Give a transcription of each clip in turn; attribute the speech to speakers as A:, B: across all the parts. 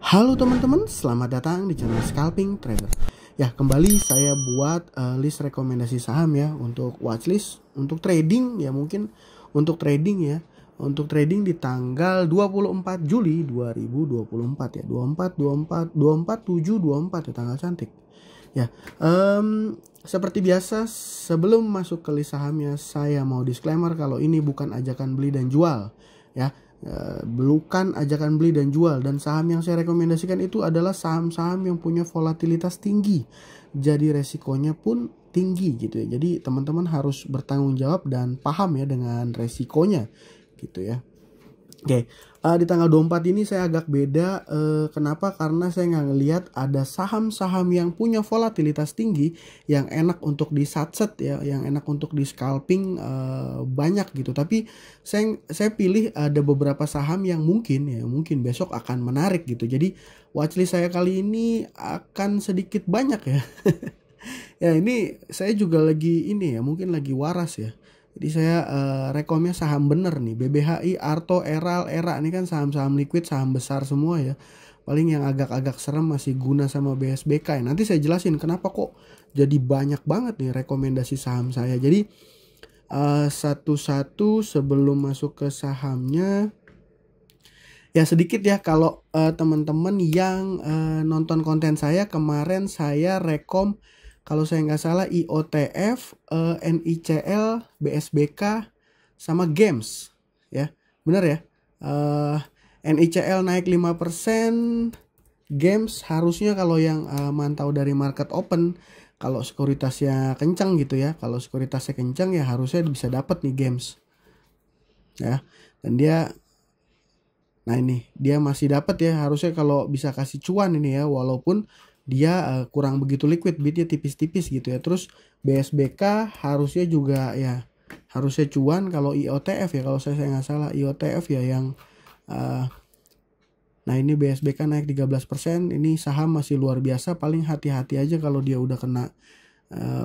A: Halo teman-teman, selamat datang di channel Scalping Trader. Ya, kembali saya buat list rekomendasi saham ya untuk watchlist, untuk trading ya mungkin untuk trading ya. Untuk trading di tanggal 24 Juli 2024 ya. 24 24 24 7 24 ya, tanggal cantik. Ya, seperti biasa sebelum masuk ke list sahamnya saya mau disclaimer kalau ini bukan ajakan beli dan jual ya. Bukan ajakan beli dan jual, dan saham yang saya rekomendasikan itu adalah saham-saham yang punya volatilitas tinggi, jadi resikonya pun tinggi gitu ya. Jadi teman-teman harus bertanggung jawab dan paham ya dengan resikonya gitu ya. Oke, di tanggal 24 ini saya agak beda. Kenapa? Karena saya nggak ngelihat ada saham-saham yang punya volatilitas tinggi, yang enak untuk di satset ya, yang enak untuk di scalping banyak gitu. Tapi saya pilih ada beberapa saham yang mungkin besok akan menarik gitu. Jadi watchlist saya kali ini akan sedikit banyak ya. Ya ini saya juga lagi ini ya, mungkin lagi waras ya. Jadi saya rekomnya saham bener nih, BBHI, Arto, Eral, Era. Ini kan saham-saham liquid, saham besar semua ya. Paling yang agak-agak serem masih Guna sama BSBK ya. Nanti saya jelasin kenapa kok jadi banyak banget nih rekomendasi saham saya. Jadi satu-satu sebelum masuk ke sahamnya. Ya sedikit ya, kalau teman-teman yang nonton konten saya kemarin, saya rekom kalau saya nggak salah IOTF, NICL, BSBK, sama Games ya. Bener ya. NICL naik 5%, Games harusnya kalau yang mantau dari market open, kalau sekuritasnya kencang gitu ya. Kalau sekuritasnya kencang ya harusnya bisa dapat nih Games. Ya. Dan nah ini dia masih dapat ya, harusnya kalau bisa kasih cuan ini ya, walaupun dia kurang begitu liquid, bitnya tipis-tipis gitu ya. Terus BSBK harusnya juga ya, harusnya cuan. Kalau IOTF ya, kalau saya nggak salah IOTF ya yang nah ini BSBK naik 13%. Ini saham masih luar biasa, paling hati-hati aja kalau dia udah kena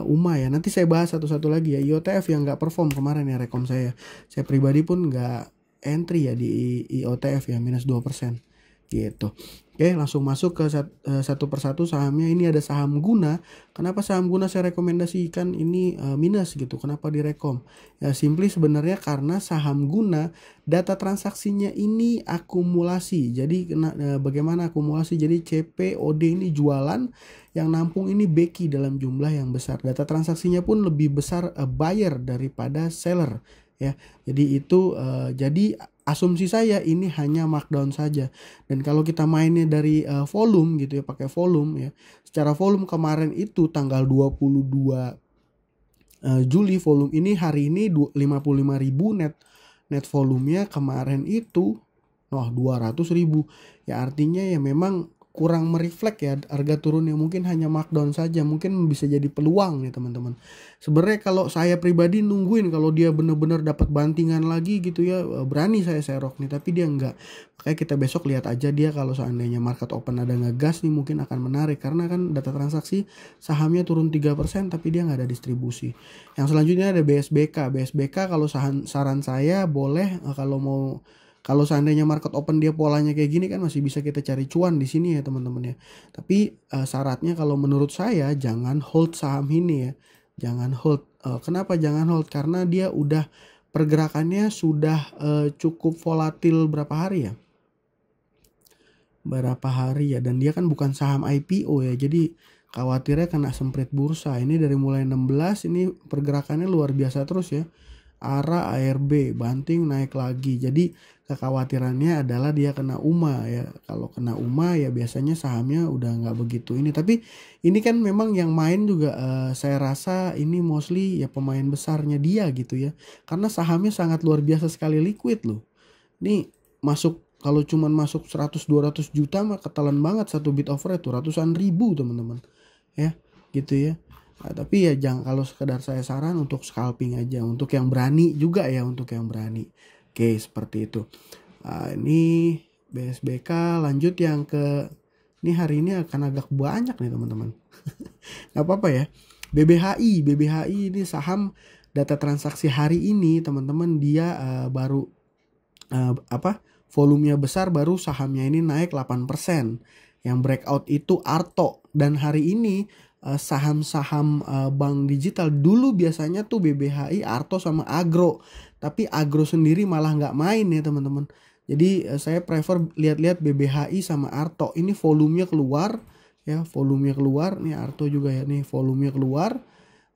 A: UMA ya. Nanti saya bahas satu-satu lagi ya. IOTF yang nggak perform kemarin ya, rekom saya pribadi pun nggak entry ya di IOTF ya, minus 2% gitu. Oke, langsung masuk ke satu persatu sahamnya. Ini ada saham Guna. Kenapa saham Guna saya rekomendasikan ini minus gitu? Kenapa direkom? Ya simply sebenarnya karena saham Guna data transaksinya ini akumulasi. Jadi bagaimana akumulasi? Jadi CPOD ini jualan, yang nampung ini beki dalam jumlah yang besar. Data transaksinya pun lebih besar buyer daripada seller ya. Jadi itu jadi asumsi saya ini hanya markdown saja. Dan kalau kita mainnya dari volume gitu ya, pakai volume ya. Secara volume kemarin itu tanggal 22 Juli volume ini, hari ini 55.000 net volumenya, kemarin itu 200.000. Ya artinya ya memang kurang mereflek ya harga turunnya, mungkin hanya markdown saja, mungkin bisa jadi peluang nih teman-teman. Sebenarnya kalau saya pribadi nungguin kalau dia bener-bener dapat bantingan lagi gitu ya, berani saya serok nih, tapi dia enggak. Makanya kita besok lihat aja dia, kalau seandainya market open ada ngegas nih mungkin akan menarik, karena kan data transaksi sahamnya turun 3% tapi dia nggak ada distribusi. Yang selanjutnya ada BSBK. BSBK kalau saran saya boleh kalau seandainya market open dia polanya kayak gini kan masih bisa kita cari cuan di sini ya teman-teman ya. Tapi syaratnya kalau menurut saya jangan hold saham ini ya. Jangan hold. Kenapa jangan hold? Karena dia udah pergerakannya sudah cukup volatil berapa hari ya? Berapa hari ya, dan dia kan bukan saham IPO ya. Jadi khawatirnya kena semprit bursa. Ini dari mulai 16 ini pergerakannya luar biasa terus ya. ARA, ARB, banting naik lagi. Jadi kekhawatirannya adalah dia kena UMA ya. Kalau kena UMA ya biasanya sahamnya udah nggak begitu ini. Tapi ini kan memang yang main juga saya rasa ini mostly ya pemain besarnya dia gitu ya. Karena sahamnya sangat luar biasa sekali liquid loh. Ini masuk, kalau cuman masuk 100-200 juta mah ketelan banget satu bid offer itu ratusan ribu teman-teman. Ya gitu ya. Nah, tapi ya jangan, kalau sekedar saya saran untuk scalping aja, untuk yang berani juga ya, untuk yang berani. Oke, seperti itu. Ini BSBK. Lanjut yang ke, ini hari ini akan agak banyak nih teman-teman. Gak apa-apa ya. BBHI ini saham data transaksi hari ini teman-teman, dia baru volumenya besar baru sahamnya ini naik 8%. Yang breakout itu Arto. Dan hari ini saham-saham bank digital dulu biasanya tuh BBHI, Arto sama Agro. Tapi Agro sendiri malah nggak main ya teman-teman. Jadi saya prefer lihat-lihat BBHI sama Arto. Ini volumenya keluar ya, volumenya keluar. Nih Arto juga ya, nih volumenya keluar.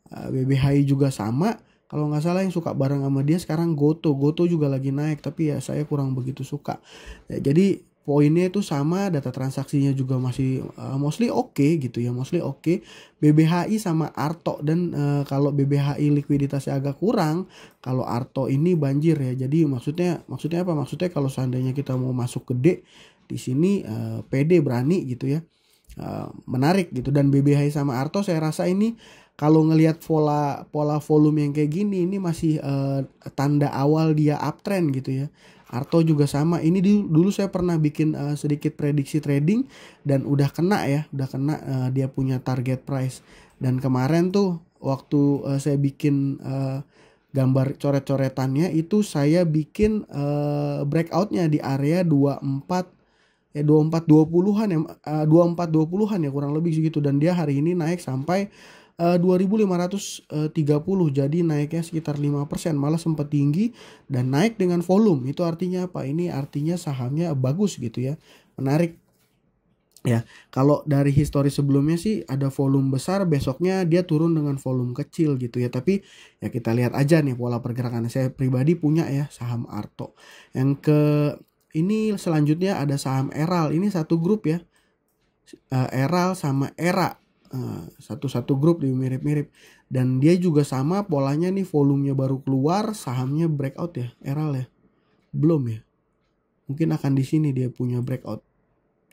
A: BBHI juga sama. Kalau nggak salah yang suka bareng sama dia sekarang Goto juga lagi naik, tapi ya saya kurang begitu suka. Ya, jadi poinnya itu sama, data transaksinya juga masih mostly oke gitu ya, mostly oke. BBHI sama Arto, dan kalau BBHI likuiditasnya agak kurang, kalau Arto ini banjir ya. Jadi maksudnya apa? Maksudnya kalau seandainya kita mau masuk gede di sini pede berani gitu ya. Menarik gitu. Dan BBHI sama Arto saya rasa ini kalau ngelihat pola volume yang kayak gini, ini masih tanda awal dia uptrend gitu ya. Arto juga sama. Ini dulu saya pernah bikin sedikit prediksi trading dan udah kena ya, dia punya target price. Dan kemarin tuh waktu saya bikin gambar coret-coretannya itu saya bikin breakoutnya di area 24 20-an ya, 20-an ya kurang lebih segitu. Dan dia hari ini naik sampai 2.530, jadi naiknya sekitar 5%, malah sempat tinggi dan naik dengan volume. Itu artinya apa? Ini artinya sahamnya bagus gitu ya, menarik ya. Kalau dari histori sebelumnya sih ada volume besar, besoknya dia turun dengan volume kecil gitu ya. Tapi ya kita lihat aja nih pola pergerakannya. Saya pribadi punya ya saham Arto. Ini selanjutnya ada saham Eral. Ini satu grup ya, Eral sama Era. Satu grup dia mirip-mirip, dan dia juga sama polanya nih, volumenya baru keluar, sahamnya breakout ya. Eral ya belum ya, mungkin akan di sini dia punya breakout.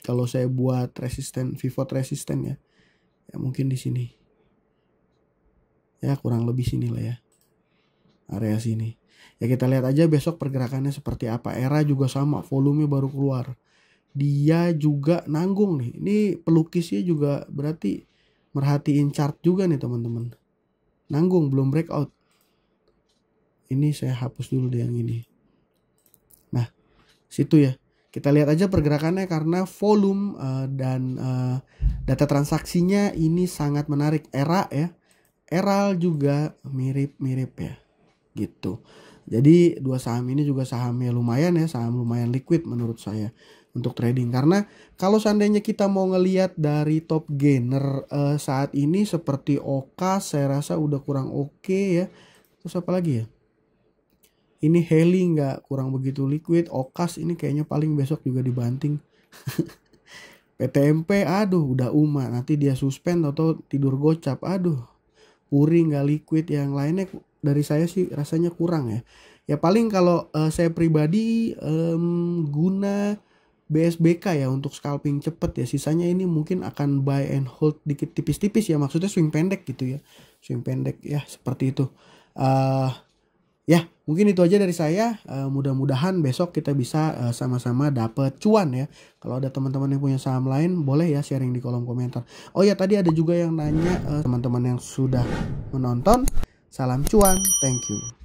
A: Kalau saya buat resisten, pivot resisten ya mungkin di sini ya, kurang lebih sini lah ya, area sini ya. Kita lihat aja besok pergerakannya seperti apa. Era juga sama, volumenya baru keluar, dia juga nanggung nih. Ini pelukisnya juga berarti merhatiin chart juga nih teman-teman. Nanggung, belum breakout. Ini saya hapus dulu deh yang ini. Nah, situ ya. Kita lihat aja pergerakannya karena volume dan data transaksinya ini sangat menarik. Era ya. Eral juga mirip-mirip ya. Gitu. Jadi dua saham ini juga sahamnya lumayan ya, saham lumayan liquid menurut saya untuk trading. Karena kalau seandainya kita mau ngelihat dari top gainer saat ini seperti Okas, saya rasa udah kurang oke ya. Terus apa lagi ya? Ini Heli nggak, kurang begitu liquid. Okas ini kayaknya paling besok juga dibanting. PTMP aduh udah nanti dia suspend atau tidur gocap. Aduh, Puri nggak liquid. Yang lainnya dari saya sih rasanya kurang ya. Ya paling kalau saya pribadi guna BSBK ya untuk scalping cepet ya. Sisanya ini mungkin akan buy and hold dikit tipis-tipis ya. Maksudnya swing pendek gitu ya. Swing pendek ya seperti itu. Ya mungkin itu aja dari saya. Mudah-mudahan besok kita bisa sama-sama dapat cuan ya. Kalau ada teman-teman yang punya saham lain boleh ya sharing di kolom komentar. Oh ya, tadi ada juga yang nanya teman-teman yang sudah menonton. Salam cuan, thank you.